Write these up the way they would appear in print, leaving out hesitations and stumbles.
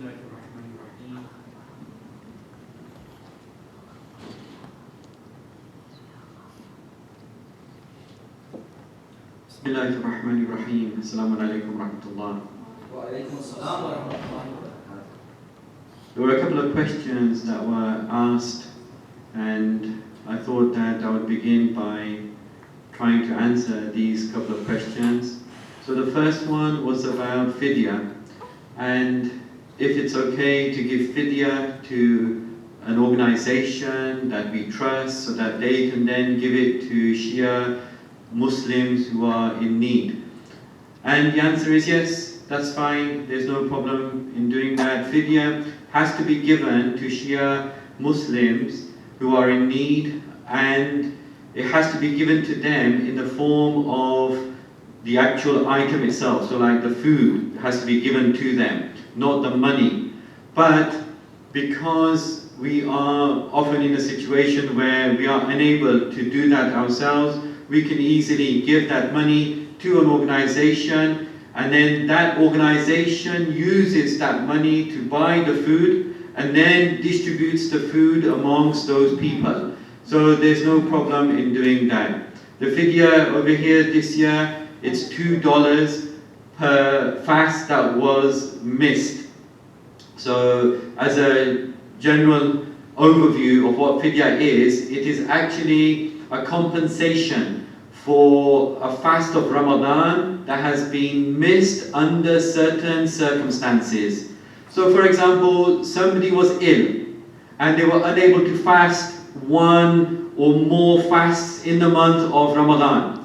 Bismillahirrahmanirrahim. Bismillahirrahmanirrahim. Assalamu alaikum warahmatullah. Wa alaikum assalam wa rahmatullahi wa barakatuh. There were a couple of questions that were asked, and I thought that I would begin by trying to answer these couple of questions. So the first one was about fidya, and if it's okay to give fidya to an organization that we trust so that they can then give it to Shia Muslims who are in need. And the answer is yes, that's fine, there's no problem in doing that. Fidya has to be given to Shia Muslims who are in need, and it has to be given to them in the form of the actual item itself. So like the food has to be given to them, not the money. But because we are often in a situation where we are unable to do that ourselves, we can easily give that money to an organization, and then that organization uses that money to buy the food and then distributes the food amongst those people. So there's no problem in doing that. The fidya over here this year, it's $2 per fast that was missed. So as a general overview of what fidya is, it is actually a compensation for a fast of Ramadan that has been missed under certain circumstances. So for example, somebody was ill and they were unable to fast one or more fasts in the month of Ramadan.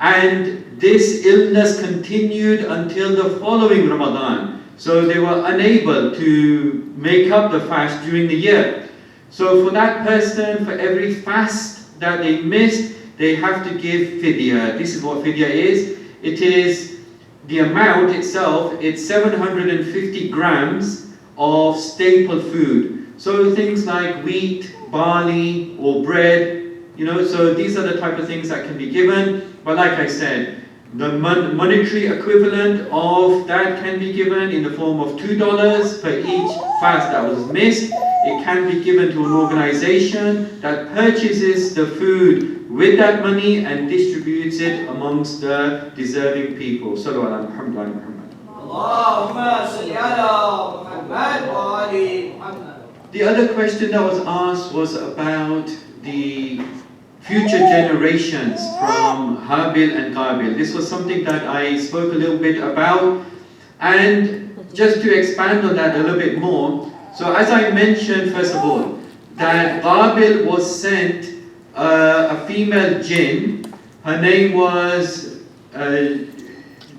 And this illness continued until the following Ramadan. So they were unable to make up the fast during the year. So for that person, for every fast that they missed, they have to give fidya. This is what fidya is. It is the amount itself, it's 750 grams of staple food. So things like wheat, barley, or bread, so these are the type of things that can be given. But like I said, the monetary equivalent of that can be given in the form of $2 per each fast that was missed. It can be given to an organization that purchases the food with that money and distributes it amongst the deserving people. Sallu ala Muhammad wa ala Muhammad. Allahumma salli ala Muhammad wa ali Muhammad. The other question that was asked was about the future generations from Habil and Qabil. This was something that I spoke a little bit about, and just to expand on that a little bit more. So as I mentioned, first of all, that Qabil was sent a female jinn. Her name was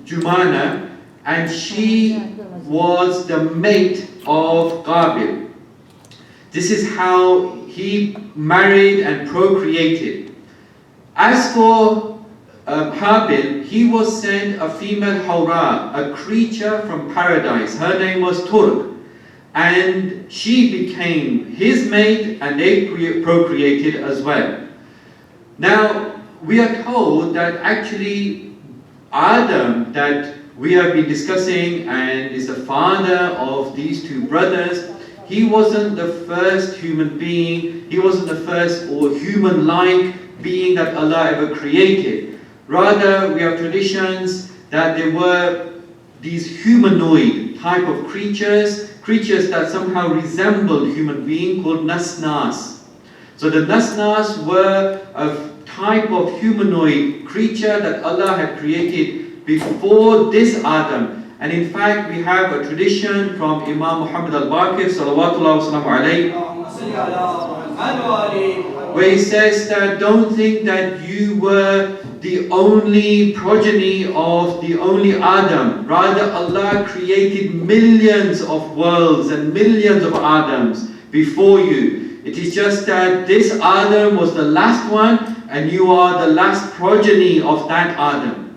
Jumana, and she was the mate of Qabil. This is how he married and procreated. As for Habil, he was sent a female Hawra, a creature from paradise. Her name was Turk, and she became his mate, and they procreated as well. Now, we are told that actually Adam, that we have been discussing and is the father of these two brothers, he wasn't the first human being, he wasn't the first or human-like being that Allah ever created. Rather, we have traditions that there were these humanoid type of creatures that somehow resembled human being called Nasnas. So the Nasnas were a type of humanoid creature that Allah had created before this Adam. And in fact, we have a tradition from Imam Mohammed al-Baqir, salawatullah wa salamu alayhi, where he says that don't think that you were the only progeny of the only Adam. Rather, Allah created millions of worlds and millions of Adams before you. It is just that this Adam was the last one, and you are the last progeny of that Adam.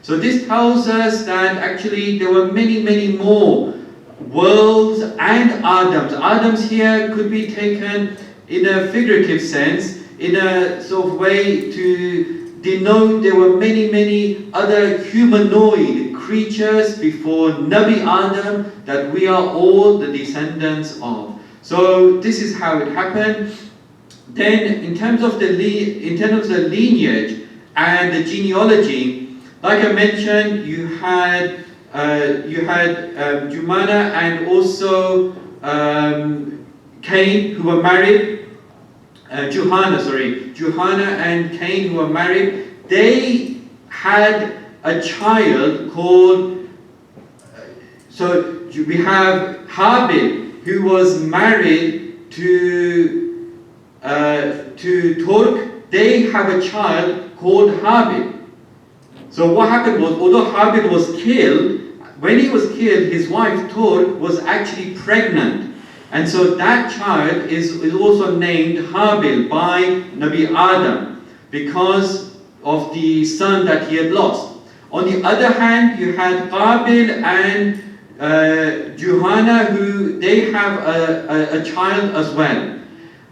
So this tells us that actually there were many, many more worlds and Adams. Adams here could be taken in a figurative sense, in a sort of way to denote there were many, many other humanoid creatures before Nabi Adam that we are all the descendants of. So this is how it happened. Then in terms of the lineage and the genealogy, like I mentioned, you had Jumana and also Cain, who were married. Juhana and Cain, who were married. They had a child called. So we have Habil, who was married to Turk. They have a child called Habil. So what happened was, although Habil was killed, when he was killed, his wife Turk was actually pregnant. And so that child is also named Habil by Nabi Adam because of the son that he had lost. On the other hand, you had Qabil and Juhana, who they have a child as well.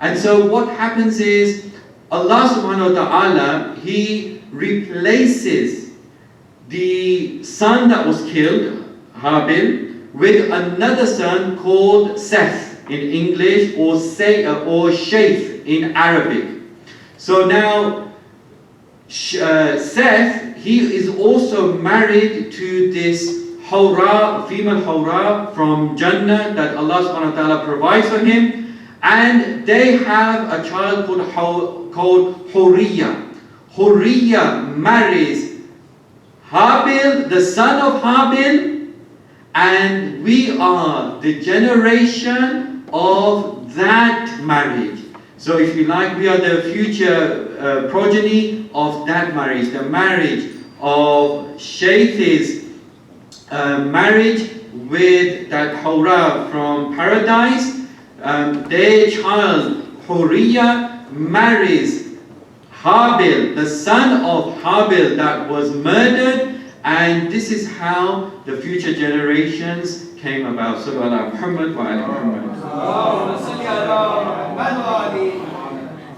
And so what happens is, Allah subhanahu wa ta'ala, He replaces the son that was killed, Habil, with another son called Seth in English, or Shaykh in Arabic. So now Seth, he is also married to this Hawra, female Hawra from Jannah that Allah subhanahu wa ta'ala provides for him. And they have a child called Hurriya. Hurriya marries Habil, the son of Habil, and we are the generation of that marriage. So if you like, we are the future progeny of that marriage. The marriage of Shaykh's marriage with that Hawra from paradise. Their child Hurriya marries Habil, the son of Habil that was murdered, and this is how the future generations came about. Sallu ala Muhammad wa ala Muhammad.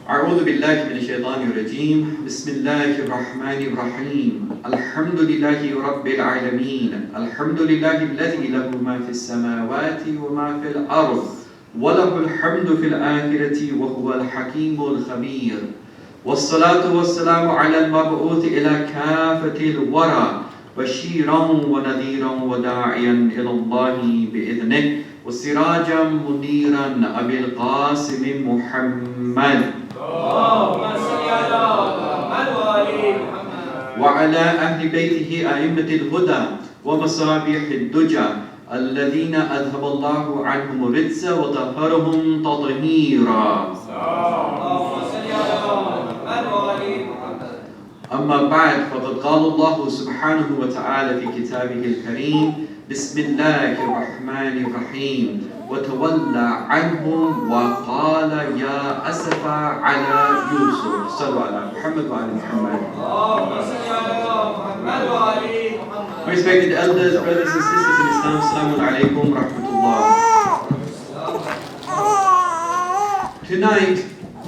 أعوذ بالله من الشيطان الرجيم بسم الله الرحمن الرحيم الحمد لله رب العالمين الحمد لله الذي له ما في السماوات وما في الأرض وله الحمد في الآخرة وهو الحكيم الخبير والصلاة والسلام على المبعوث إلى كافة الورى بشيرا ونذيرا وداعيا إلى الله بإذنه وسراجا منيرا أبي القاسم محمد وعلى أهل بيته أئمة الهدى ومصابيح الدجى الذين أذهب الله عنهم الرجس وطهرهم تطهيرا. أما بعد فقد قال الله سبحانه وتعالى في كتابه الكريم بسم الله الرحمن الرحيم وتولى عنهم وقال يا أسفا على يوسف. صلوا على محمد وعلى محمد. Respected elders, brothers and sisters in Islam, Assalamu alaikum wa rahmatullah. Tonight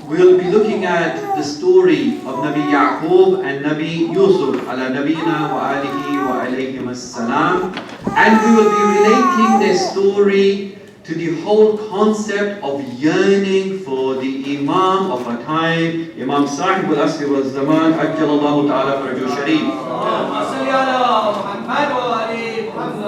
we'll be looking at the story of Nabi Yaqub and Nabi Yusuf ala nabiyina wa alihi wa alayhim as-salam, and we will be relating their story to the whole concept of yearning for the Imam of our time, Imam Sahib al-Asri wal-Zaman, Ajjalallahu ta'ala farajul sharif.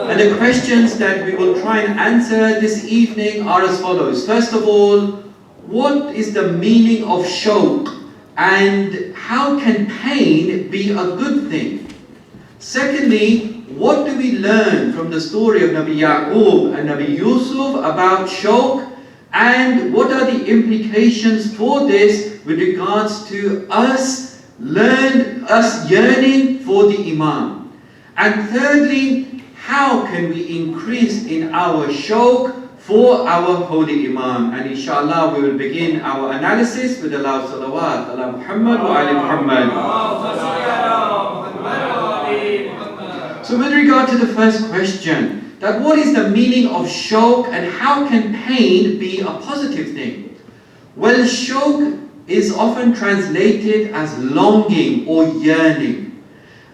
And the questions that we will try and answer this evening are as follows. First of all, what is the meaning of shawq, and how can pain be a good thing? Secondly, what do we learn from the story of Nabi Yaqub and Nabi Yusuf about shawq, and what are the implications for this with regards to us yearning for the Imam? And thirdly, how can we increase in our shawq for our holy Imam? And inshallah we will begin our analysis with a loud salawat ala Muhammad wa ala Muhammad. So with regard to the first question, that what is the meaning of shawq and how can pain be a positive thing? Well, shawq is often translated as longing or yearning.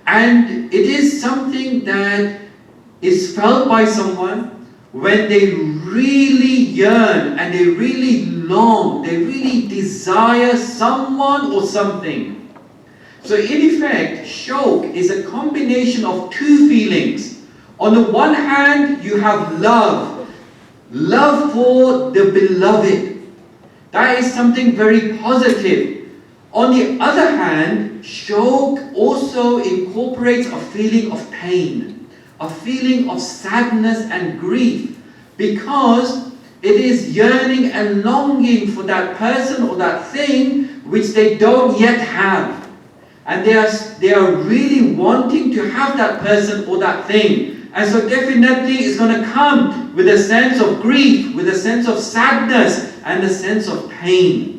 And it is something that is felt by someone when they really yearn and they really long, they really desire someone or something. So in effect, shawq is a combination of two feelings. On the one hand, you have love for the beloved. That is something very positive. On the other hand, shawq also incorporates a feeling of pain, a feeling of sadness and grief, because it is yearning and longing for that person or that thing which they don't yet have. And they are really wanting to have that person or that thing. And so definitely it's going to come with a sense of grief, with a sense of sadness and a sense of pain.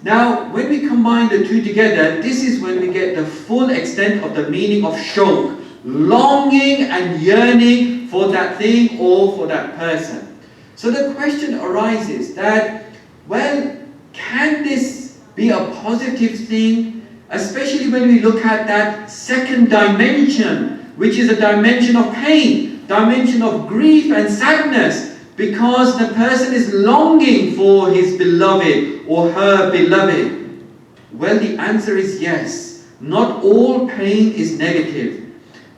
Now, when we combine the two together, this is when we get the full extent of the meaning of shawq, longing and yearning for that thing or for that person. So the question arises that, well, can this be a positive thing, especially when we look at that second dimension, which is a dimension of pain, dimension of grief and sadness, because the person is longing for his beloved or her beloved? Well, the answer is yes. Not all pain is negative.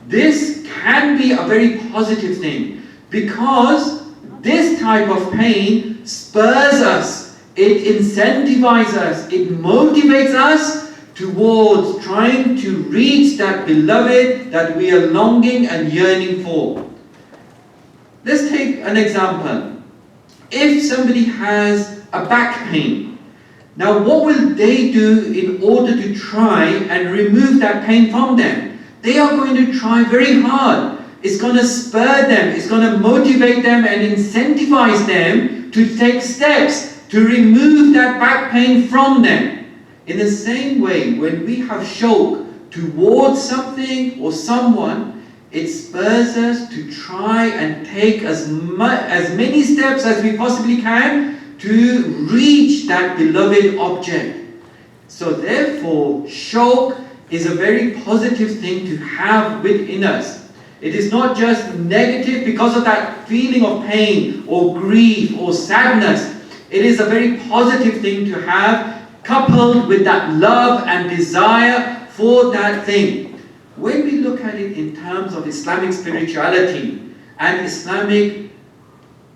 This can be a very positive thing, because this type of pain spurs us, it incentivizes us, it motivates us towards trying to reach that beloved that we are longing and yearning for. Let's take an example. If somebody has a back pain, now what will they do in order to try and remove that pain from them? They are going to try very hard. It's going to spur them, it's going to motivate them and incentivize them to take steps to remove that back pain from them. In the same way, when we have shawq towards something or someone, it spurs us to try and take as many steps as we possibly can to reach that beloved object. So therefore, shawq is a very positive thing to have within us. It is not just negative because of that feeling of pain or grief or sadness. It is a very positive thing to have, coupled with that love and desire for that thing. When we look at it in terms of Islamic spirituality and Islamic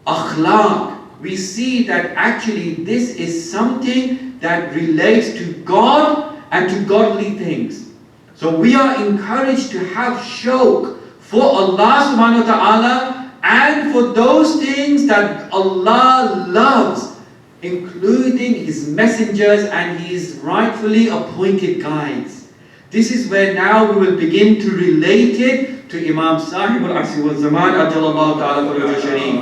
akhlaq, we see that actually this is something that relates to God and to godly things. So we are encouraged to have shawq for Allah subhanahu wa ta'ala and for those things that Allah loves, including His messengers and His rightfully appointed guides. This is where now we will begin to relate it to Imam Sahib al-Asr wal-Zaman ajallallahu ta'ala faraja sharif.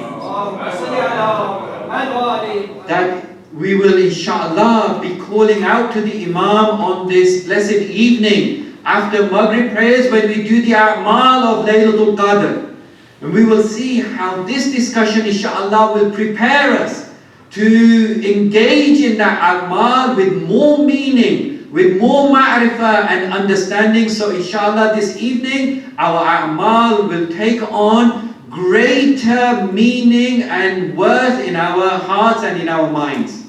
That we will inshallah be calling out to the Imam on this blessed evening after Maghrib prayers when we do the a'mal of Laylatul Qadr. And we will see how this discussion inshallah will prepare us to engage in that a'mal with more meaning, with more ma'rifah and understanding. So inshallah this evening our a'mal will take on greater meaning and worth in our hearts and in our minds.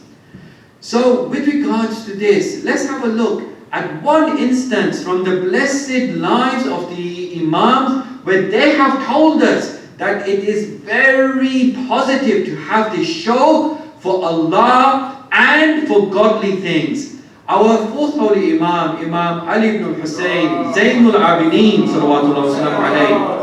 So with regards to this, let's have a look at one instance from the blessed lives of the Imams where they have told us that it is very positive to have this shawq for Allah and for godly things. Our fourth holy Imam, Imam Ali ibn Hussein, Zainul Abidin, salawatullah wa alayhi,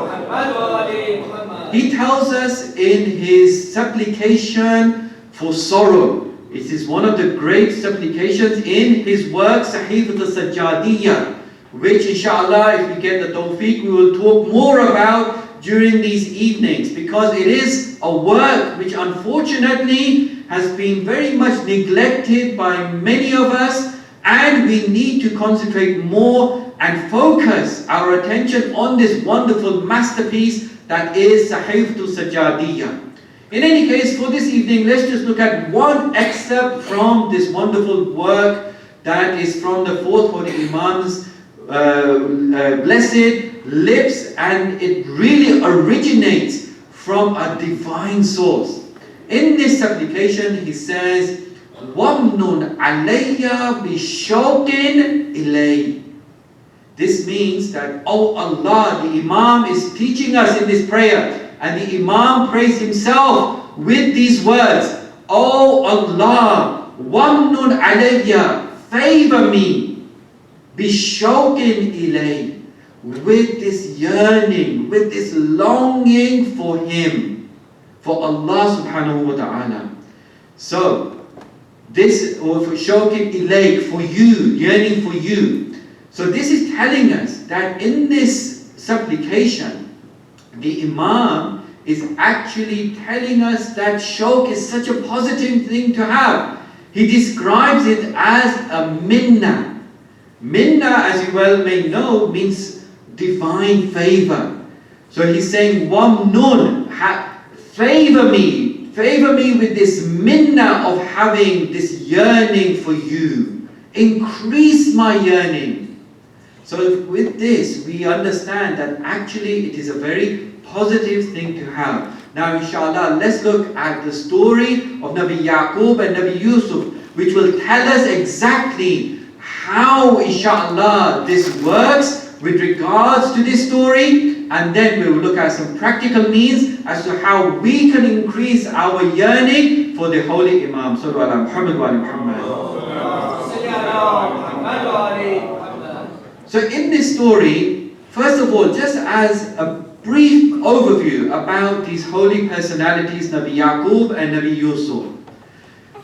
he tells us in his supplication for sorrow. It is one of the great supplications in his work, Sahifat al-Sajjadiyya, which inshallah, if we get the tawfiq, we will talk more about during these evenings, because it is a work which unfortunately has been very much neglected by many of us, and we need to concentrate more and focus our attention on this wonderful masterpiece that is Sahifat al-Sajjadiyya. In any case, for this evening, let's just look at one excerpt from this wonderful work that is from the fourth holy Imam's blessed lips, and it really originates from a divine source. In this supplication, he says, وَمْنُنْ عَلَيَّ بِشَوْقٍ إِلَيْهِ. This means that, oh Allah, the Imam is teaching us in this prayer, and the Imam prays himself with these words, oh Allah, وَمْنُنْ عَلَيَّ, favor me, بِشَوْقٍ إِلَيْهِ, with this yearning, with this longing for Him, for Allah subhanahu wa ta'ala. So, this, or for shawqin ilayk, for you, yearning for you. So this is telling us that in this supplication, the Imam is actually telling us that shawq is such a positive thing to have. He describes it as a minna. Minna, as you well may know, means divine favor. So he's saying, Wamnun, favor me with this minna of having this yearning for you. Increase my yearning. So with this, we understand that actually it is a very positive thing to have. Now inshallah, let's look at the story of Nabi Yaqub and Nabi Yusuf, which will tell us exactly how inshallah this works with regards to this story, and then we will look at some practical means as to how we can increase our yearning for the Holy Imam. Sallu ala Muhammad wa ala Muhammad. So in this story, first of all, just as a brief overview about these holy personalities, Nabi Yaqub and Nabi Yusuf.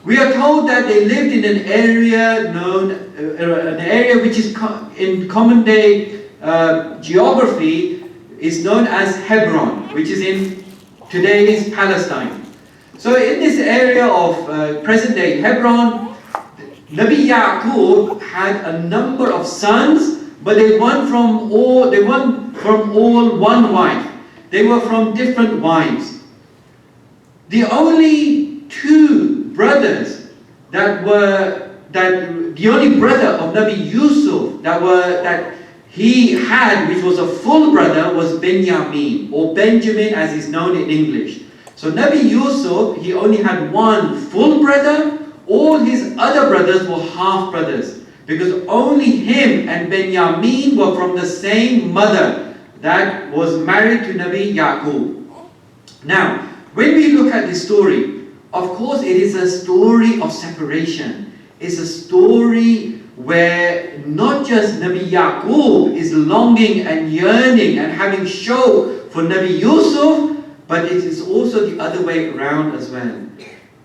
We are told that they lived in an area which is in common day geography is known as Hebron, which is in today's Palestine. So in this area of present day Hebron, Nabi Yaqub had a number of sons, but they weren't from all one wife. They were from different wives. The only two brothers the only brother of Nabi Yusuf that he had, which was a full brother, was Benjamin, or Benjamin as is known in English. So Nabi Yusuf, he only had one full brother. All his other brothers were half brothers, because only him and Benjamin were from the same mother that was married to Nabi Yaqub. Now, when we look at this story, of course it is a story of separation. It's a story where not just Nabi Yaqub is longing and yearning and having shawq for Nabi Yusuf, but it is also the other way around as well.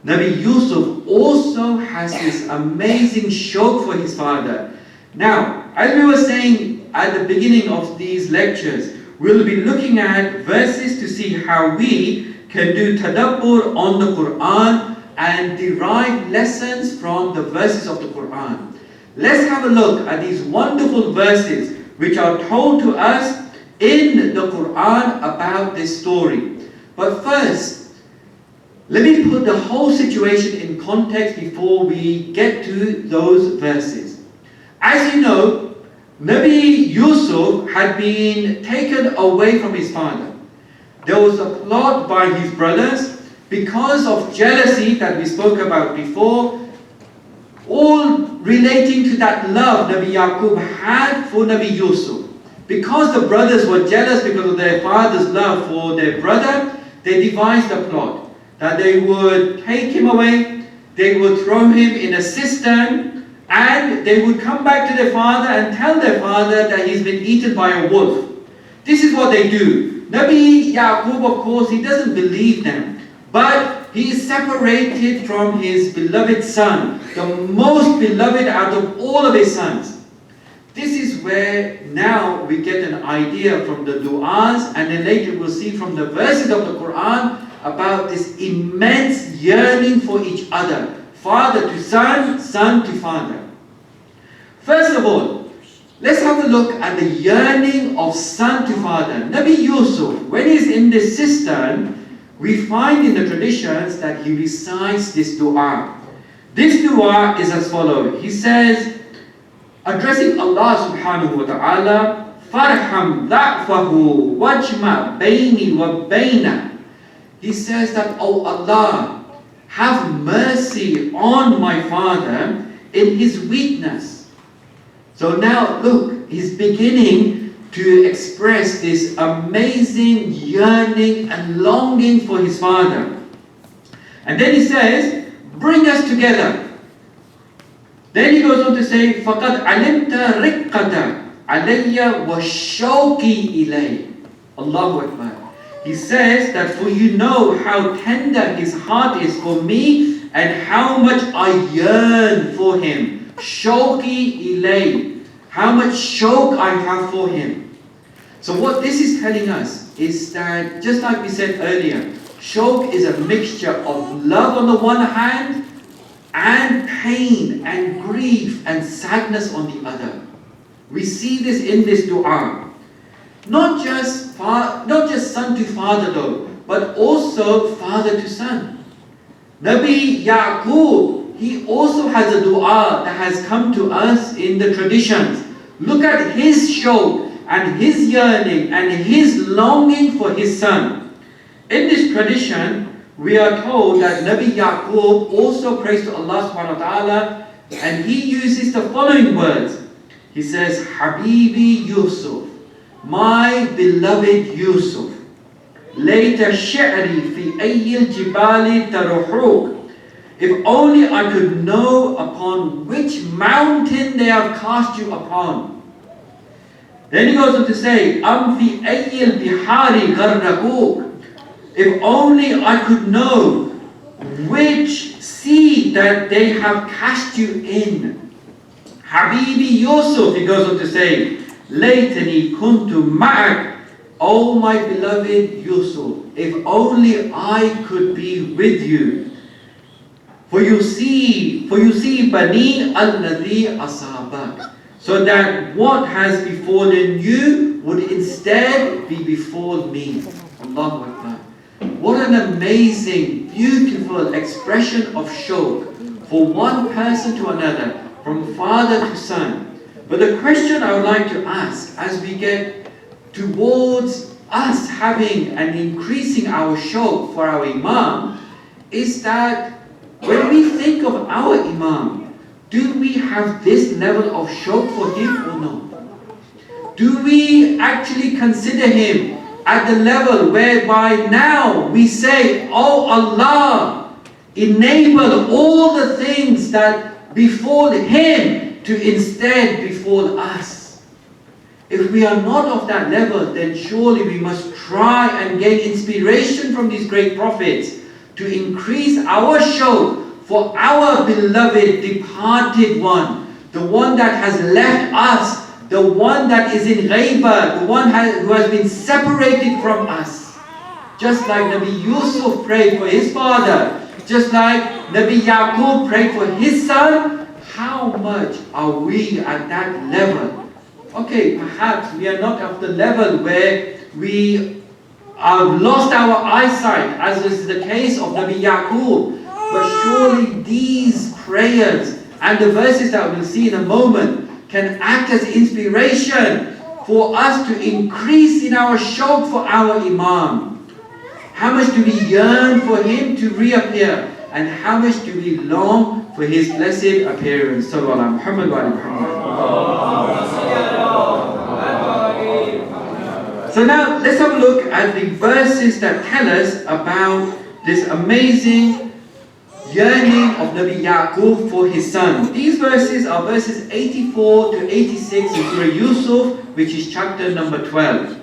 Nabi Yusuf also has this amazing shawq for his father. Now, as we were saying at the beginning of these lectures, we'll be looking at verses to see how we can do tadabbur on the Quran and derive lessons from the verses of the Quran. Let's have a look at these wonderful verses which are told to us in the Quran about this story. But first, let me put the whole situation in context before we get to those verses. As you know, Nabi Yusuf had been taken away from his father. There was a plot by his brothers because of jealousy that we spoke about before, all relating to that love Nabi Yaqub had for Nabi Yusuf. Because the brothers were jealous because of their father's love for their brother, they devised a plot that they would take him away, they would throw him in a cistern, and they would come back to their father and tell their father that he's been eaten by a wolf. This is what they do. Nabi Yaqub, of course, he doesn't believe them, but he is separated from his beloved son, the most beloved out of all of his sons. This is where now we get an idea from the du'as, and then later we'll see from the verses of the Quran about this immense yearning for each other. Father to son, son to father. First of all, let's have a look at the yearning of son to father. Nabi Yusuf, when he's in the cistern, we find in the traditions that he recites this dua. This dua is as follows. He says, addressing Allah subhanahu wa ta'ala, farham da'fahu wajma bayni wa bayna. He says that, oh Allah, have mercy on my father in his weakness. So now look, he's beginning to express this amazing yearning and longing for his father. And then he says, bring us together. Then he goes on to say, فَقَدْ عَلِمْتَ رِقَّةَ عَلَيَّ وَالشَّوْقِ إِلَيْهِ. Allahu Akbar. He says that for you know how tender his heart is for me and how much I yearn for him. Shawqi ilay. How much shawq I have for him. So what this is telling us is that, just like we said earlier, shawq is a mixture of love on the one hand and pain and grief and sadness on the other. We see this in this dua. Not just son to father though, but also father to son. Nabi Yaqub, he also has a dua that has come to us in the traditions. Look at his shawq and his yearning and his longing for his son. In this tradition, we are told that Nabi Yaqub also prays to Allah subhanahu wa ta'ala, and he uses the following words. He says, Habibi Yusuf, my beloved Yusuf, later shi'ri fi ayyil jibali taruhuk. If only I could know upon which mountain they have cast you upon. Then he goes on to say, Am fi ayyil bihari gharrakuk. If only I could know which sea that they have cast you in. Habibi Yusuf, he goes on to say, Laytani kuntu ma'ak. Oh my beloved Yusuf, if only I could be with you. For you see bani alladhi asabak. So that what has befallen you would instead be befall me. Allahu Akbar. What an amazing, beautiful expression of shawq for one person to another, from father to son. But the question I would like to ask as we get towards us having and increasing our shawq for our Imam is that when we think of our Imam, do we have this level of shawq for him or no? Do we actually consider him at the level whereby now we say, oh Allah, enable all the things that befall him to instead befall us? If we are not of that level, then surely we must try and gain inspiration from these great prophets to increase our shawq for our beloved departed one, the one that has left us, the one that is in ghaibah, the one who has been separated from us. Just like Nabi Yusuf prayed for his father, just like Nabi Yaqub prayed for his son, how much are we at that level? Okay, perhaps we are not at the level where we have lost our eyesight, as is the case of Nabi Yaqub. But surely these prayers and the verses that we'll see in a moment can act as inspiration for us to increase in our shawq for our Imam. How much do we yearn for him to reappear? And how much do we long for his blessed appearance? Sallallahu ala Muhammad wa ala Muhammad. So now let's have a look at the verses that tell us about this amazing yearning of Nabi Yaqub for his son. These verses are verses 84 to 86 in Surah Yusuf, which is chapter number 12.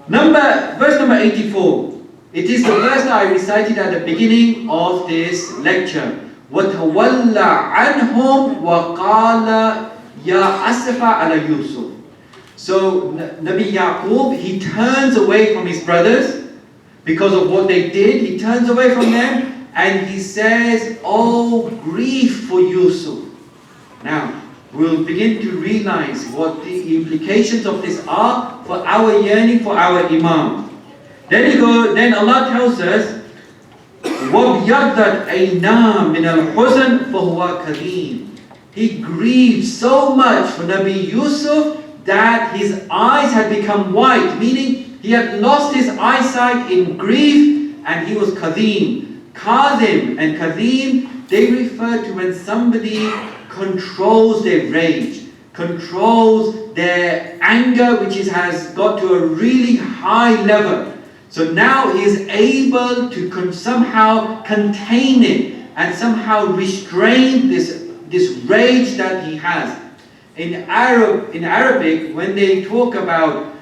Verse number 84. It is the verse that I recited at the beginning of this lecture. وَتَوَلَّ عَنْهُمْ وَقَالَ يَا أَسَفَ عَلَى يُوسُف. So Nabi Yaqub, he turns away from his brothers because of what they did. He turns away from them. And he says, oh, grief for Yusuf. Now, we'll begin to realize what the implications of this are for our yearning for our Imam. Then Allah tells us, وَابْيَضَّتْ عَيْنَا مِنَ الْحُزْنِ فَهُوَ كَظِيمٌ. he grieved so much for Nabi Yusuf that his eyes had become white, meaning he had lost his eyesight in grief, and he was Kadhim. Kadhim and Kadhim, they refer to when somebody controls their rage, controls their anger, which has got to a really high level. So now he is able to somehow contain it and somehow restrain this rage that he has. In Arabic, when they talk about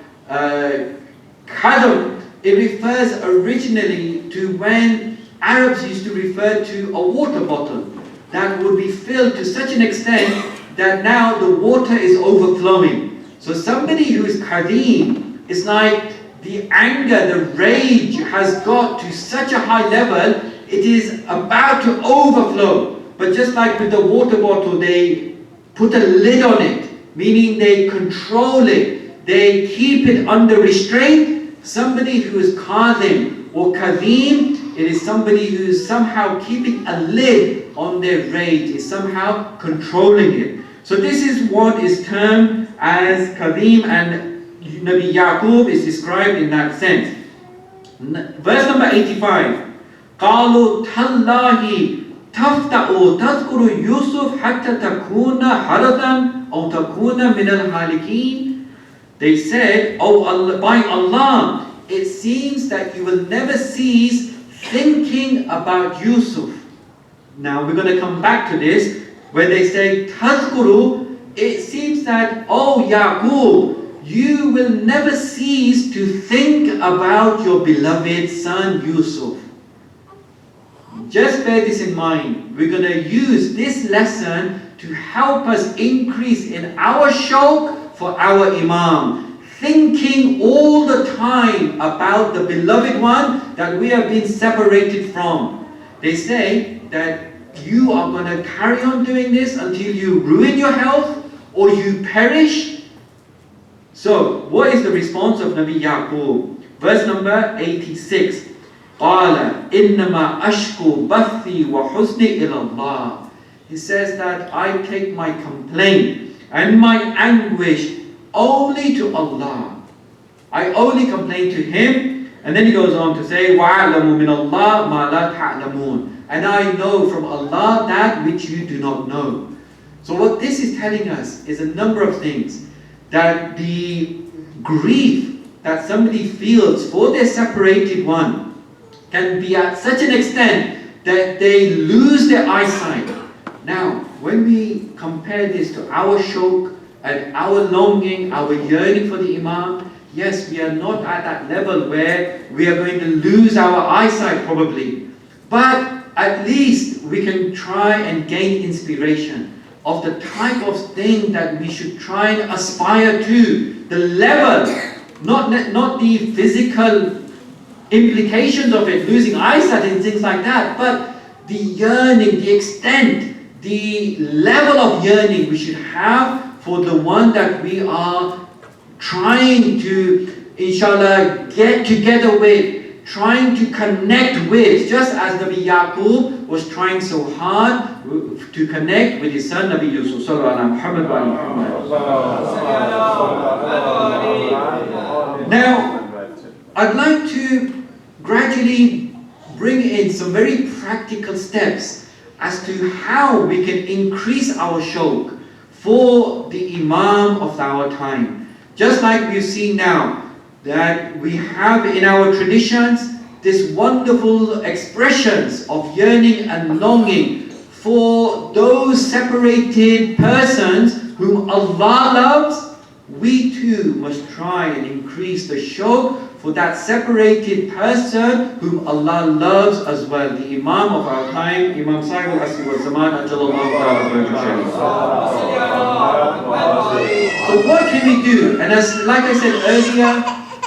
Khadr, it refers originally to when Arabs used to refer to a water bottle that would be filled to such an extent that now the water is overflowing. So somebody who is Qadim, it's like the anger, the rage has got to such a high level, it is about to overflow. But just like with the water bottle, they put a lid on it, meaning they control it, they keep it under restraint. Somebody who is Qadim or Qadim, it is somebody who is somehow keeping a lid on their rage, is somehow controlling it. So this is what is termed as Qadim, and Nabi Yaqub is described in that sense. Verse number 85. قالوا تالله تفتأ تذكر يوسف حتى تكون حرضا أو تكون من الهالكين. They said, "Oh Allah, by Allah, it seems that you will never cease thinking about Yusuf." Now we're going to come back to this. When they say تذكر, it seems that, "Oh Yaqub, you will never cease to think about your beloved son Yusuf." Just bear this in mind. We're going to use this lesson to help us increase in our shawq for our Imam. Thinking all the time about the beloved one that we have been separated from. They say that you are going to carry on doing this until you ruin your health or you perish. So, what is the response of Nabi Yaqub? Verse number 86. قَالَ إِنَّمَا أَشْكُو بَثِّي وَحُزْنِي إِلَى اللَّهِ. He says that I take my complaint and my anguish only to Allah. I only complain to Him. And then he goes on to say, وَعَلَمُ مِنَ اللَّهِ مَا لَا تَعْلَمُونَ. And I know from Allah that which you do not know. So what this is telling us is a number of things. That the grief that somebody feels for their separated one can be at such an extent that they lose their eyesight. Now, when we compare this to our shawq and our longing, our yearning for the Imam, yes, we are not at that level where we are going to lose our eyesight probably. But at least we can try and gain inspiration of the type of thing that we should try and aspire to. The level, not the physical implications of it, losing eyesight and things like that, but the yearning, the extent, the level of yearning we should have for the one that we are trying to, inshallah, get together with, trying to connect with, just as Nabi Yaqub was trying so hard to connect with his son Nabi Yusuf. Now, I'd like to gradually bring in some very practical steps as to how we can increase our shawq for the Imam of our time. Just like we've seen now, that we have in our traditions this wonderful expressions of yearning and longing for those separated persons whom Allah loves. We too must try and increase the shawq for that separated person whom Allah loves as well. The Imam of our time, Imam Sahib al-Asri wal-Zaman, Ajalallahu ta'ala. So what can we do? And as like I said earlier,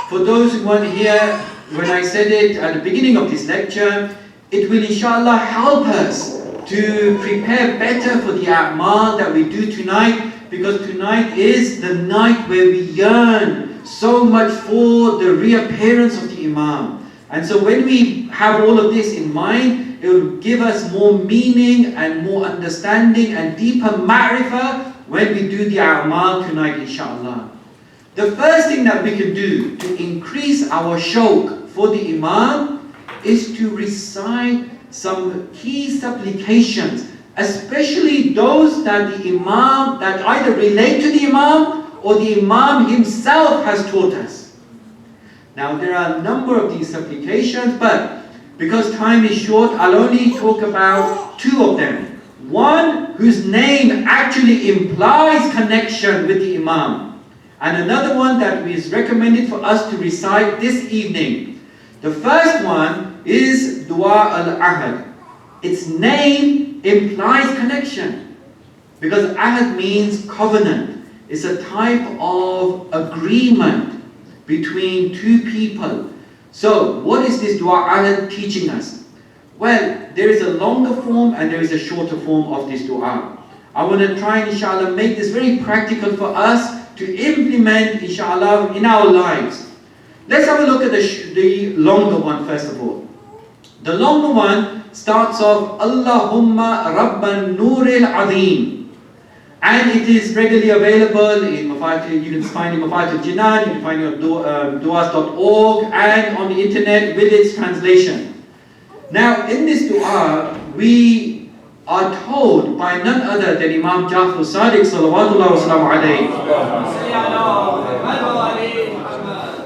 for those who weren't here when I said it at the beginning of this lecture, it will inshallah help us to prepare better for the a'mal that we do tonight, because tonight is the night where we yearn so much for the reappearance of the Imam. And so when we have all of this in mind, it will give us more meaning and more understanding and deeper ma'rifah when we do the a'mal tonight, inshallah. The first thing that we can do to increase our shawq for the Imam is to recite some key supplications, especially those that the Imam, that either relate to the Imam or the Imam himself has taught us. Now there are a number of these supplications, but because time is short, I'll only talk about two of them. One whose name actually implies connection with the Imam, and another one that is recommended for us to recite this evening. The first one is Dua al-Ahad. Its name implies connection, because Ahad means covenant. It's a type of agreement between two people. So what is this Dua Ahad teaching us? Well, there is a longer form and there is a shorter form of this dua. I want to try and inshallah make this very practical for us to implement inshallah in our lives. Let's have a look at the longer one first of all. The longer one starts off Allahumma Rabban Nuril Azim, and it is readily available in Mafatul, you can find it in Mafatul Jinan, you can find it on duas.org and on the internet with its translation. Now in this dua we are told by none other than Imam Ja'far Sadiq salawatullah wa salamu alayhi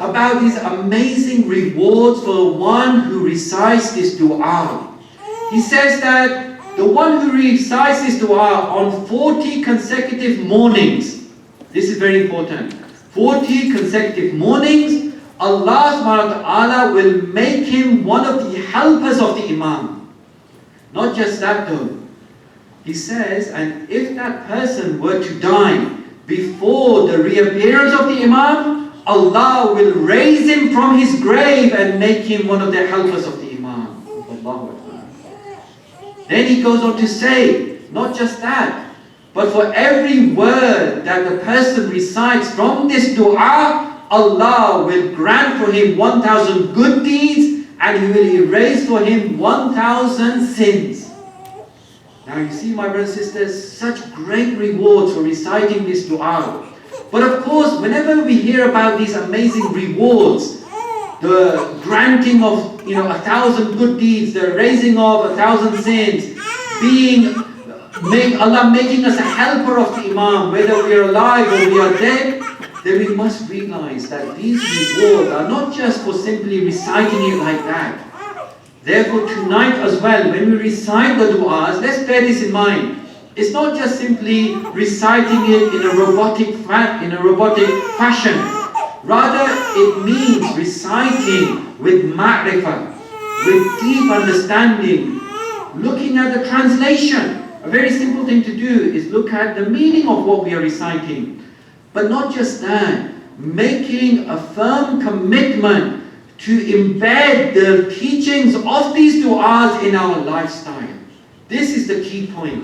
about these amazing rewards for one who recites this dua. He says that the one who recites this dua on 40 consecutive mornings, this is very important, 40 consecutive mornings, Allah subhanahu wa ta'ala will make him one of the helpers of the Imam. Not just that though. He says, and if that person were to die before the reappearance of the Imam, Allah will raise him from his grave and make him one of the helpers of the Imam. Allahu Akbar. Then he goes on to say, not just that, but for every word that the person recites from this dua, Allah will grant for him 1,000 good deeds and He will erase for him 1,000 sins. Now you see, my brothers and sisters, such great rewards for reciting this dua. But of course, whenever we hear about these amazing rewards, the granting of 1,000 good deeds, the erasing of 1,000 sins, Allah making us a helper of the Imam, whether we are alive or we are dead, then we must realize that these rewards are not just for simply reciting it like that. Therefore tonight as well, when we recite the du'as, let's bear this in mind. It's not just simply reciting it in a robotic fashion. Rather, it means reciting with ma'rifah, with deep understanding, looking at the translation. A very simple thing to do is look at the meaning of what we are reciting. But not just that, making a firm commitment to embed the teachings of these du'as in our lifestyle. This is the key point.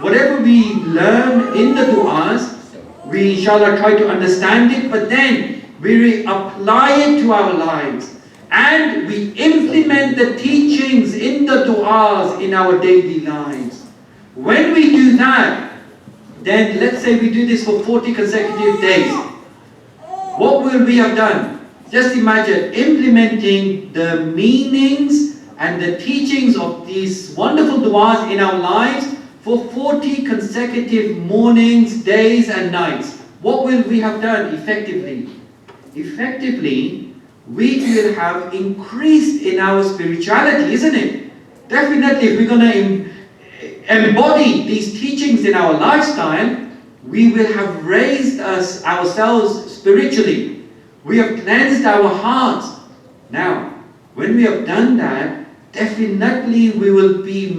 Whatever we learn in the du'as, we inshallah try to understand it, but then we apply it to our lives. And we implement the teachings in the du'as in our daily lives. When we do that, then let's say we do this for 40 consecutive days. What will we have done? Just imagine implementing the meanings and the teachings of these wonderful du'as in our lives for 40 consecutive mornings, days and nights. What will we have done effectively? Effectively, we will have increased in our spirituality, isn't it? Definitely, if we're going to embody these teachings in our lifestyle, we will have raised ourselves spiritually. We have cleansed our hearts. Now, when we have done that, definitely we will be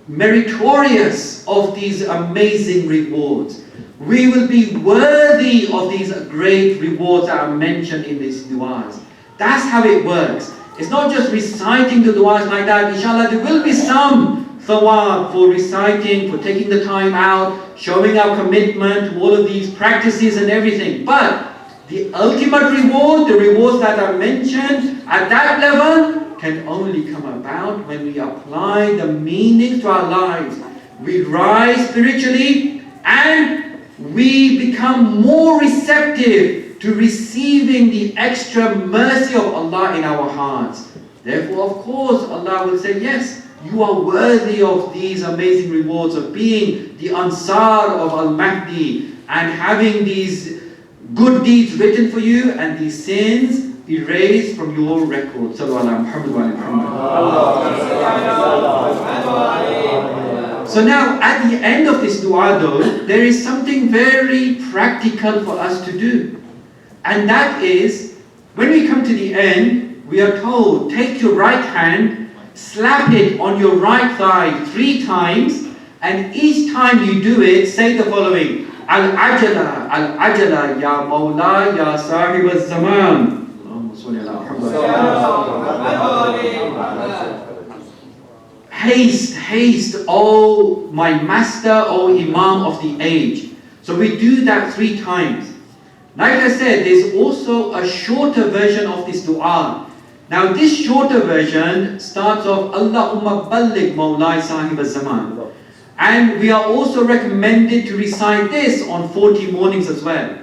meritorious of these amazing rewards. We will be worthy of these great rewards that are mentioned in these du'as. That's how it works. It's not just reciting the du'as like that. Inshallah, there will be some thawab for reciting, for taking the time out, showing our commitment to all of these practices and everything. But The ultimate reward, the rewards that are mentioned at that level, can only come about when we apply the meanings to our lives. We rise spiritually and we become more receptive to receiving the extra mercy of Allah in our hearts. Therefore, of course, Allah will say, yes, you are worthy of these amazing rewards of being the Ansar of Al-Mahdi and having these good deeds written for you and these sins erased from your record. Sallallahu alaihi Muhammad. So now, at the end of this dua though, there is something very practical for us to do. And that is, when we come to the end, we are told, take your right hand, slap it on your right thigh 3 times, and each time you do it, say the following: Al-Ajala, Al-Ajala, Ya Mawla, Ya Sahib al-Zaman. Haste, haste, O my master, O Imam of the age. So we do that 3 times. Like I said, there's also a shorter version of this dua. Now this shorter version starts off, Allahumma balligh Mawlai Sahib al-Zaman. And we are also recommended to recite this on 40 mornings as well.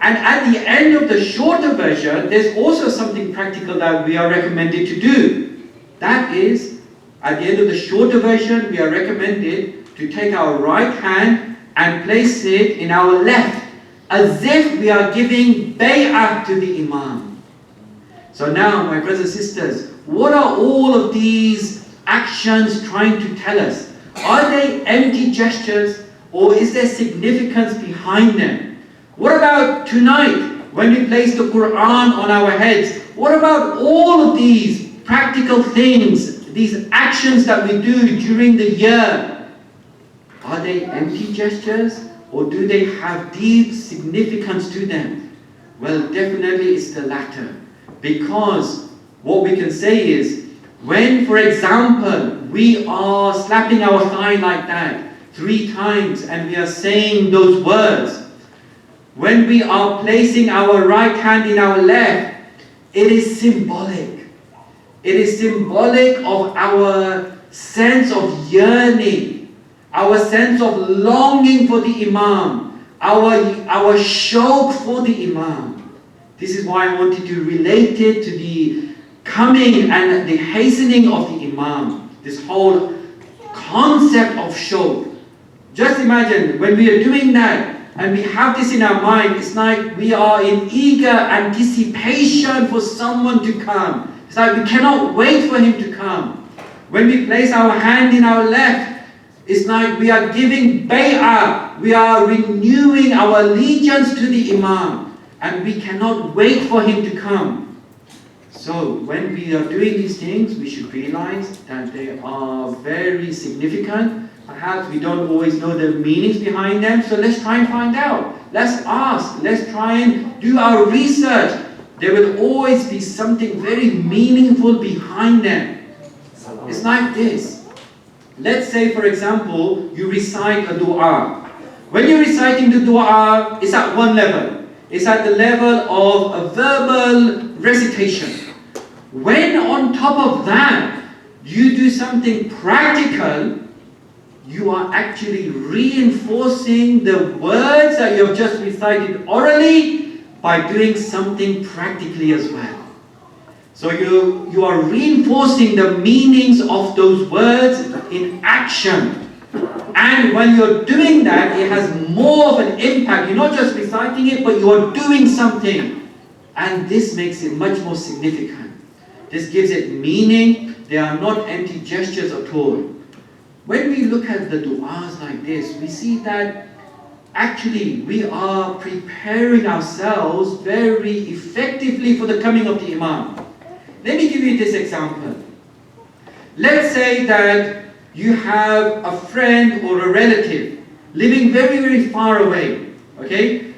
And at the end of the shorter version, there's also something practical that we are recommended to do. That is, at the end of the shorter version, we are recommended to take our right hand and place it in our left, as if we are giving bay'ah to the Imam. So now, my brothers and sisters, what are all of these actions trying to tell us? Are they empty gestures, or is there significance behind them? What about tonight, when we place the Quran on our heads? What about all of these practical things, these actions that we do during the year? Are they empty gestures, or do they have deep significance to them? Well, definitely it's the latter. Because what we can say is, when, for example, we are slapping our thigh like that 3 times and we are saying those words, when we are placing our right hand in our left, it is symbolic. It is symbolic of our sense of yearning, our sense of longing for the Imam, our shauq for the Imam. This is why I wanted to relate it to the coming and the hastening of the Imam. This whole concept of shauq. Just imagine when we are doing that and we have this in our mind, it's like we are in eager anticipation for someone to come. It's like we cannot wait for him to come. When we place our hand in our left, it's like we are giving bay'ah. We are renewing our allegiance to the Imam. And we cannot wait for him to come. So when we are doing these things, we should realize that they are very significant. Perhaps we don't always know the meanings behind them, so let's try and find out. Let's ask, let's try and do our research. There will always be something very meaningful behind them. It's like this. Let's say, for example, you recite a dua. When you're reciting the dua, it's at one level. It's at the level of a verbal recitation. When on top of that, you do something practical, you are actually reinforcing the words that you have just recited orally by doing something practically as well. So you are reinforcing the meanings of those words in action. And when you're doing that, it has more of an impact. You're not just reciting it, but you're doing something. And this makes it much more significant. This gives it meaning. They are not empty gestures at all. When we look at the du'as like this, we see that actually we are preparing ourselves very effectively for the coming of the Imam. Let me give you this example. Let's say that you have a friend or a relative living very, very far away. Okay?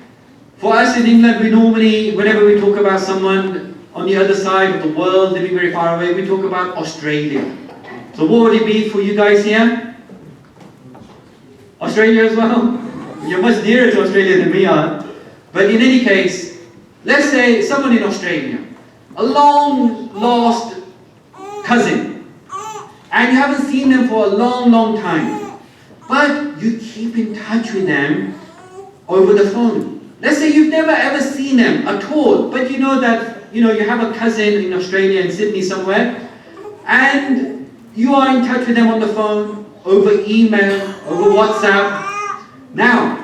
For us in England, we normally, whenever we talk about someone on the other side of the world living very far away, we talk about Australia. So what would it be for you guys here? Australia as well? You're much nearer to Australia than we are. But in any case, Let's say someone in Australia, a long lost cousin, and you haven't seen them for a long time, but you keep in touch with them over the phone. Let's say you've never ever seen them at all, but you know that you have a cousin in Australia, in Sydney somewhere, and you are in touch with them on the phone, over email, over WhatsApp. Now,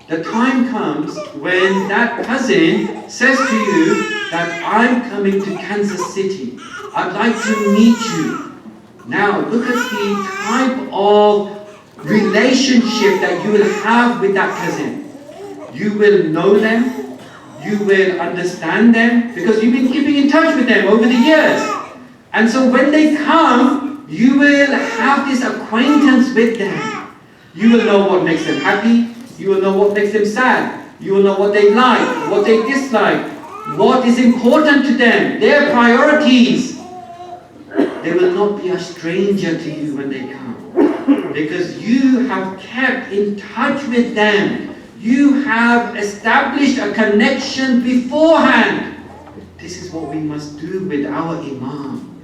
the time comes when that cousin says to you that I'm coming to Kansas City. I'd like to meet you. Now, look at the type of relationship that you will have with that cousin. You will know them, you will understand them, because you've been keeping in touch with them over the years. And so when they come, you will have this acquaintance with them. You will know what makes them happy, you will know what makes them sad, you will know what they like, what they dislike, what is important to them, their priorities. They will not be a stranger to you when they come, because you have kept in touch with them. You have established a connection beforehand. This is what we must do with our Imam.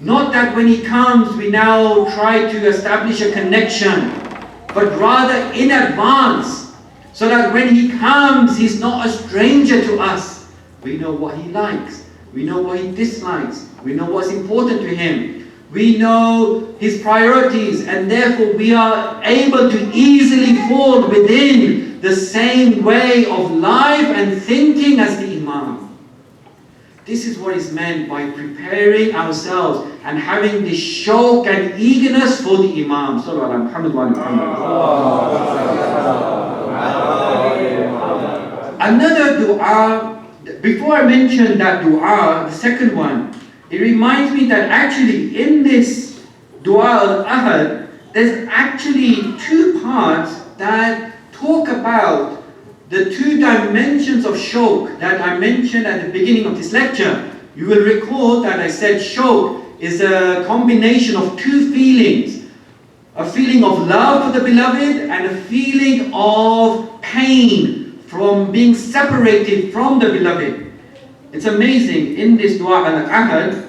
Not that when he comes we now try to establish a connection, but rather in advance, so that when he comes he's not a stranger to us. We know what he likes, we know what he dislikes, we know what's important to him, we know his priorities, and therefore we are able to easily fall within the same way of life and thinking as the Imam. This is what is meant by preparing ourselves and having this shauq and eagerness for the Imam. Sallallahu alaihi wasallam. Another dua, before I mention that dua, the second one, it reminds me that actually in this dua al-ahad, there's actually two parts that talk about the two dimensions of shauq that I mentioned at the beginning of this lecture. You will recall that I said shauq is a combination of two feelings. A feeling of love for the beloved and a feeling of pain from being separated from the beloved. It's amazing, in this dua al-ahad,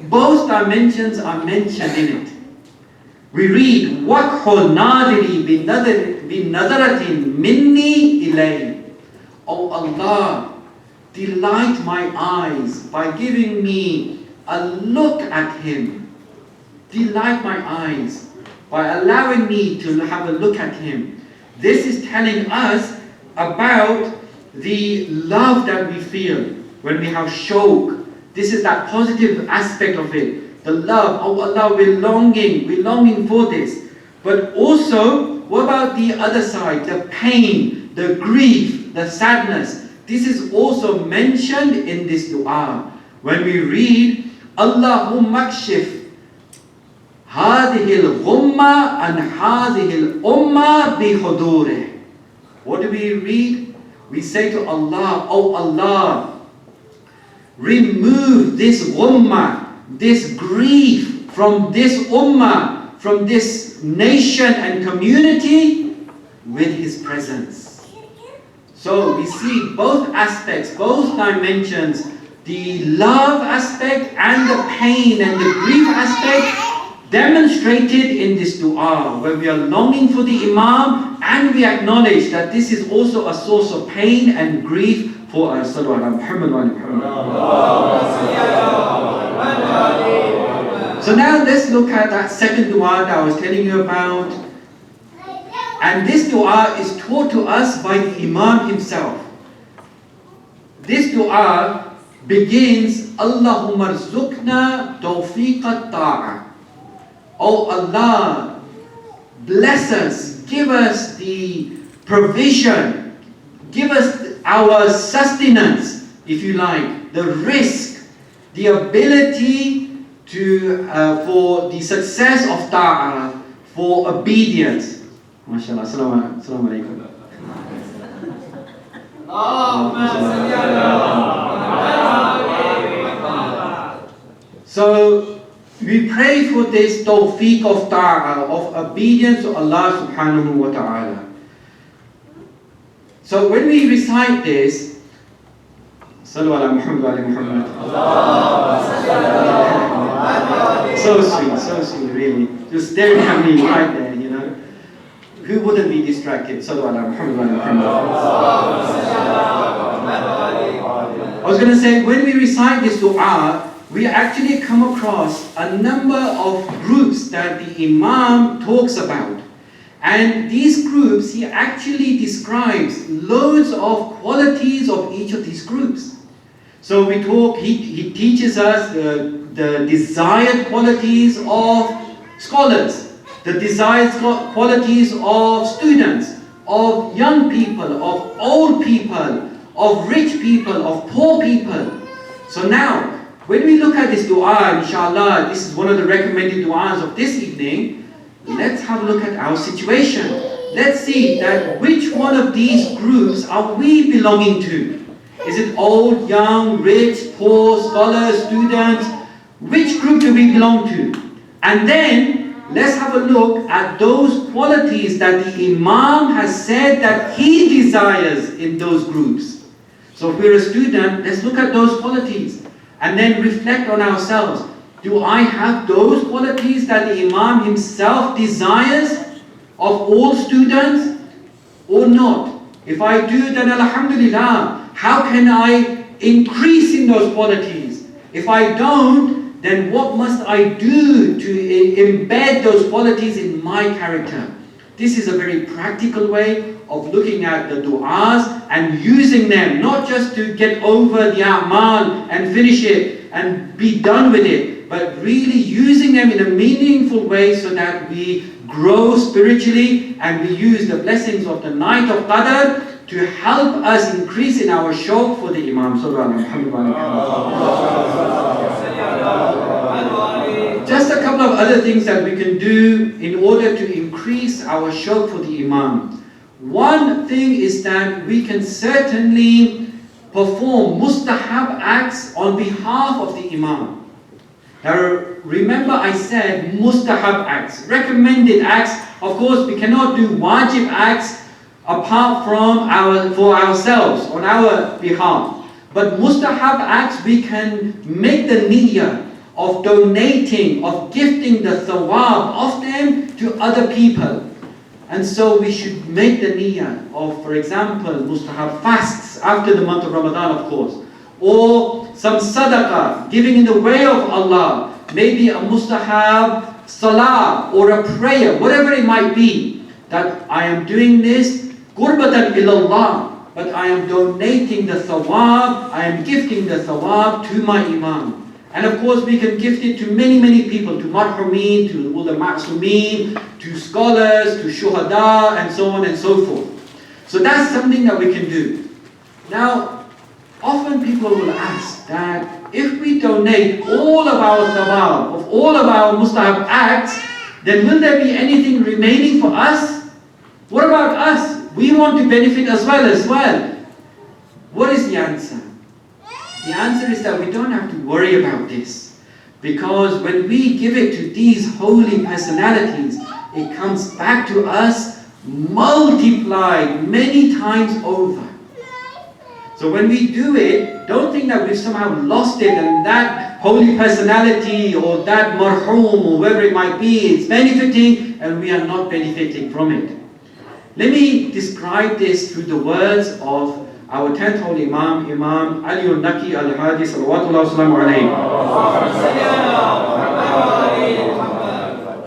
both dimensions are mentioned in it. We read, وَقْحُ نَاظِرِي بِنَظَرَةٍ مِنِّي إِلَيْهِ. Oh Allah, delight my eyes by giving me a look at him. Delight my eyes by allowing me to have a look at him. This is telling us about the love that we feel when we have shauq. This is that positive aspect of it. The love, oh Allah, we're longing for this. But also, what about the other side? The pain, the grief, the sadness. This is also mentioned in this dua. When we read, Allahumma kshif hadhihi al-ghumma an hadhihi al-umma bi hudurih. What do we read? We say to Allah, oh Allah, remove this ghumma, this grief from this ummah, from this nation and community with his presence. So we see both aspects, both dimensions, the love aspect and the pain and the grief aspect demonstrated in this dua, where we are longing for the Imam and we acknowledge that this is also a source of pain and grief for us. So now let's look at that second dua that I was telling you about. And this dua is taught to us by the Imam himself. This dua begins, Allahumma rzuqna tawfiqa ta'a. Oh Allah, bless us, give us the provision, give us our sustenance, if you like, the risk, the ability to for the success of ta'ah, for obedience. MashaAllah, assalamu alaikum. So we pray for this tawfiq of ta'ah, of obedience to Allah subhanahu wa ta'ala. So when we recite this, Sallu ala Muhammad wa ali Muhammad. So sweet, really. Just staring at me right there, you know. Who wouldn't be distracted? Sallu ala Muhammad wa ali Muhammad. I was going to say, when we recite this dua, we actually come across a number of groups that the Imam talks about. And these groups, he actually describes loads of qualities of each of these groups. So he teaches us the desired qualities of scholars, the desired qualities of students, of young people, of old people, of rich people, of poor people. So now, when we look at this dua, inshallah, this is one of the recommended duas of this evening. Let's have a look at our situation. Let's see that which one of these groups are we belonging to? Is it old, young, rich, poor, scholars, students? Which group do we belong to? And then let's have a look at those qualities that the Imam has said that he desires in those groups. So if we're a student, let's look at those qualities and then reflect on ourselves. Do I have those qualities that the Imam himself desires of all students or not? If I do, then alhamdulillah. How can I increase in those qualities? If I don't, then what must I do to embed those qualities in my character? This is a very practical way of looking at the du'as and using them, not just to get over the a'mal and finish it and be done with it, but really using them in a meaningful way so that we grow spiritually and we use the blessings of the night of Qadr to help us increase in our shawq for the Imam. Just a couple of other things that we can do in order to increase our shawq for the Imam. One thing is that we can certainly perform mustahab acts on behalf of the Imam. Now remember I said mustahab acts, recommended acts. Of course we cannot do wajib acts apart from for ourselves, on our behalf. But mustahab acts we can make the niyyah of donating, of gifting the thawab of them to other people. And so we should make the niyyah of, for example, mustahab fasts after the month of Ramadan, of course. Or some sadaqah, giving in the way of Allah. Maybe a mustahab salah or a prayer, whatever it might be. That I am doing this qurbatan ilallah, but I am donating the thawab, I am gifting the thawab to my Imam. And of course we can gift it to many, many people, to marhumeen, to all the ma'sumeen, to scholars, to shuhada, and so on and so forth. So that's something that we can do. Now, often people will ask that if we donate all of our thawab, of all of our mustahab acts, then will there be anything remaining for us? What about us? We want to benefit as well. What is the answer? The answer is that we don't have to worry about this. Because when we give it to these holy personalities, it comes back to us multiplied many times over. So when we do it, don't think that we've somehow lost it and that holy personality or that marhum or whoever it might be is benefiting and we are not benefiting from it. Let me describe this through the words of our 10th holy Imam, Imam Ali al-Naqi al-Hadi salawatullah wassalamu alayhi.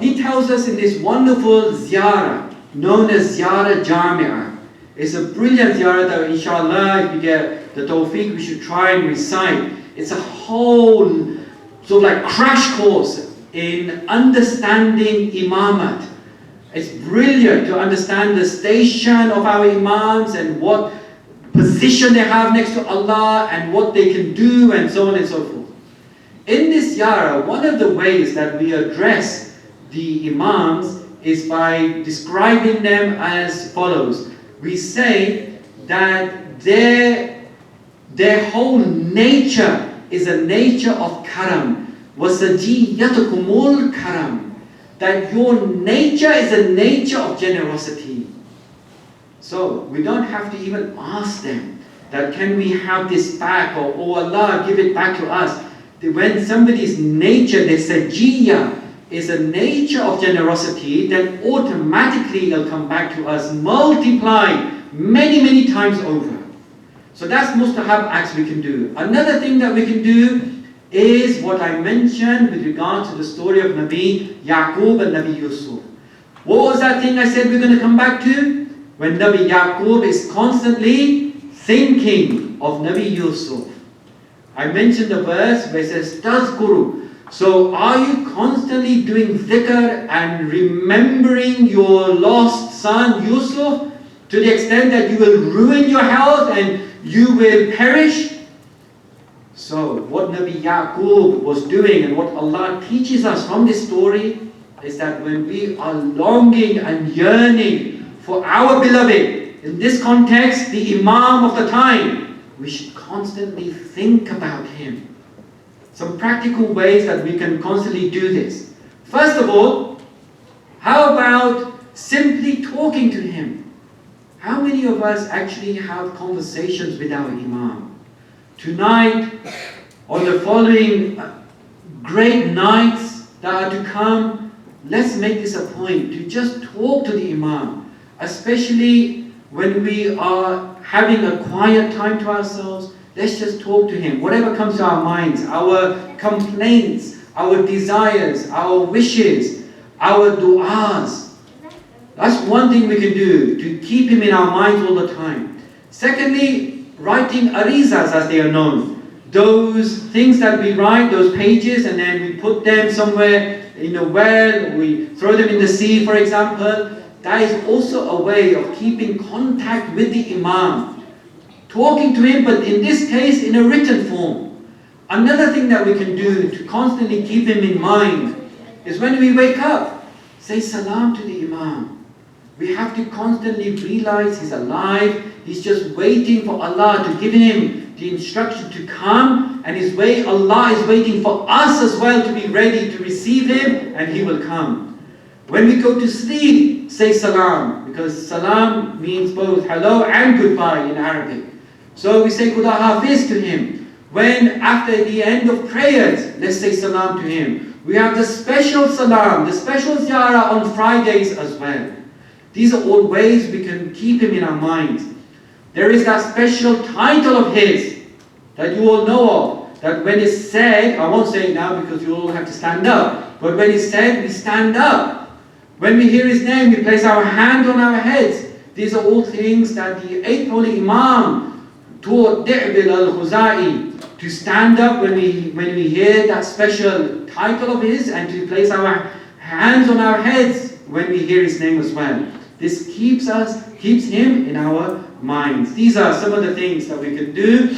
He tells us in this wonderful ziyarah, known as Ziyarah Jami'ah. It's a brilliant ziyarah that inshallah, if we get the tawfiq, we should try and recite. It's a whole sort of like crash course in understanding imamat. It's brilliant to understand the station of our imams and what position they have next to Allah and what they can do and so on and so forth. In this ziyarah, one of the ways that we address the imams is by describing them as follows. We say that their whole nature is a nature of karam. وَسَجِيَّتُكُمُ الْكَرَمُ. That your nature is a nature of generosity. So we don't have to even ask them. that can we have this back, or oh Allah, give it back to us. When somebody's nature, the sajiyya, is a nature of generosity, then automatically it'll come back to us multiplied many, many times over. So that's mustahab acts we can do. Another thing that we can do is what I mentioned with regard to the story of Nabi Yaqub and Nabi Yusuf. What was that thing I said we're going to come back to? When Nabi Yaqub is constantly thinking of Nabi Yusuf. I mentioned the verse where it says, Tazkuru. So are you constantly doing dhikr and remembering your lost son Yusuf to the extent that you will ruin your health and you will perish? So what Nabi Yaqub was doing and what Allah teaches us from this story is that when we are longing and yearning for our beloved, in this context, the Imam of the time, we should constantly think about him. Some practical ways that we can constantly do this. First of all, how about simply talking to him? How many of us actually have conversations with our Imam? Tonight, or the following great nights that are to come, let's make this a point to just talk to the Imam, especially when we are having a quiet time to ourselves. Let's just talk to him. Whatever comes to our minds, our complaints, our desires, our wishes, our du'as. That's one thing we can do to keep him in our minds all the time. Secondly, writing arizas as they are known. Those things that we write, those pages, and then we put them somewhere in a well, we throw them in the sea, for example. That is also a way of keeping contact with the Imam. Talking to him, but in this case in a written form. Another thing that we can do to constantly keep him in mind is when we wake up, say salam to the Imam. We have to constantly realize he's alive, he's just waiting for Allah to give him the instruction to come, and Allah is waiting for us as well to be ready to receive him, and he will come. When we go to sleep, say salam, because salam means both hello and goodbye in Arabic. So we say Khuda Hafiz to him. When after the end of prayers, let's say salam to him. We have the special salam, the special ziyarah on Fridays as well. These are all ways we can keep him in our minds. There is that special title of his that you all know of, that when it's said, I won't say it now because you all have to stand up, but when it's said, we stand up. When we hear his name, we place our hand on our heads. These are all things that the 8th Holy Imam taught Di'bil al-Khuzai to stand up when we hear that special title of his, and to place our hands on our heads when we hear his name as well. This keeps him in our minds. These are some of the things that we can do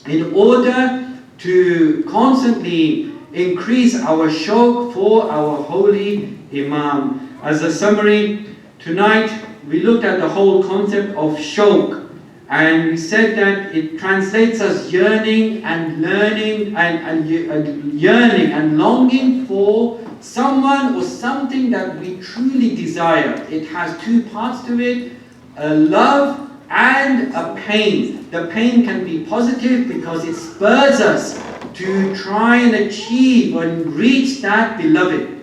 in order to constantly increase our shawq for our holy Imam. As a summary, tonight we looked at the whole concept of shawq, and we said that it translates as yearning and learning and yearning and longing for someone or something that we truly desire. It has two parts to it, a love and a pain. The pain can be positive because it spurs us to try and achieve and reach that beloved.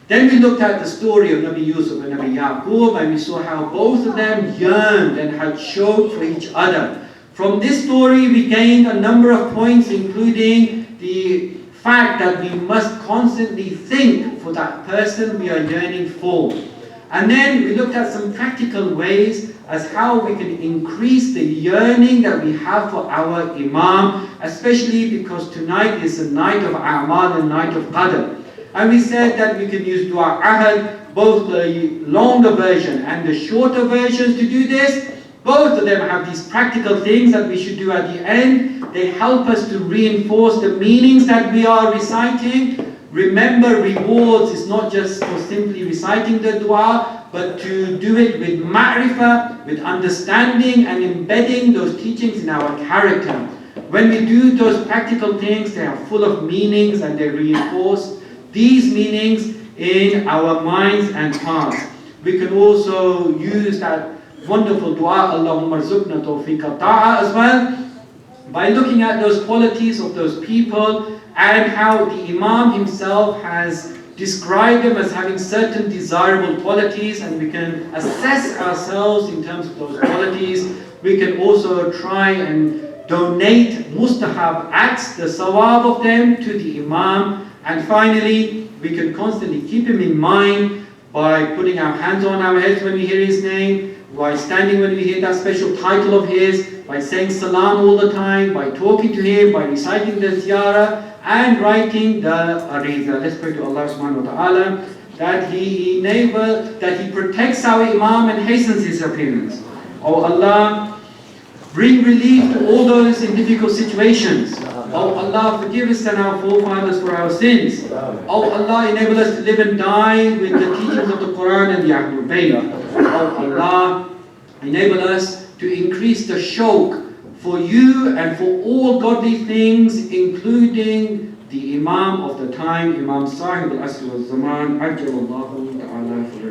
Then we looked at the story of Nabi Yusuf and Nabi Yaqub, and we saw how both of them yearned and had showed for each other. From this story we gained a number of points, including the fact that we must constantly think for that person we are yearning for. And then we looked at some practical ways as how we can increase the yearning that we have for our Imam, especially because tonight is a night of A'mal and night of Qadr. And we said that we can use Dua Ahad, both the longer version and the shorter versions to do this. Both of them have these practical things that we should do at the end. They help us to reinforce the meanings that we are reciting. Remember, rewards is not just for simply reciting the dua, but to do it with ma'rifah, with understanding and embedding those teachings in our character. When we do those practical things, they are full of meanings and they reinforce these meanings in our minds and hearts. We can also use that wonderful dua, Allahumma rzuqna tawfiq al-ta'a as well, by looking at those qualities of those people and how the Imam himself has described them as having certain desirable qualities, and we can assess ourselves in terms of those qualities. We can also try and donate mustahab acts, the sawab of them, to the Imam. And finally, we can constantly keep him in mind by putting our hands on our heads when we hear his name, by standing when we hear that special title of his, by saying salam all the time, by talking to him, by reciting the ziyarah, and writing the arida. Let's pray to Allah subhanahu wa ta'ala that He protects our Imam and hastens his appearance. Oh Allah, bring relief to all those in difficult situations. Oh Allah, forgive us and our forefathers for our sins. Oh Allah, enable us to live and die with the teachings of the Quran and the Ahlul Bayt. Oh Allah, enable us to increase the shawq for you and for all godly things, including the Imam of the time, Imam Sahib al-Asr al-Zaman, Ajjalallahu ta'ala for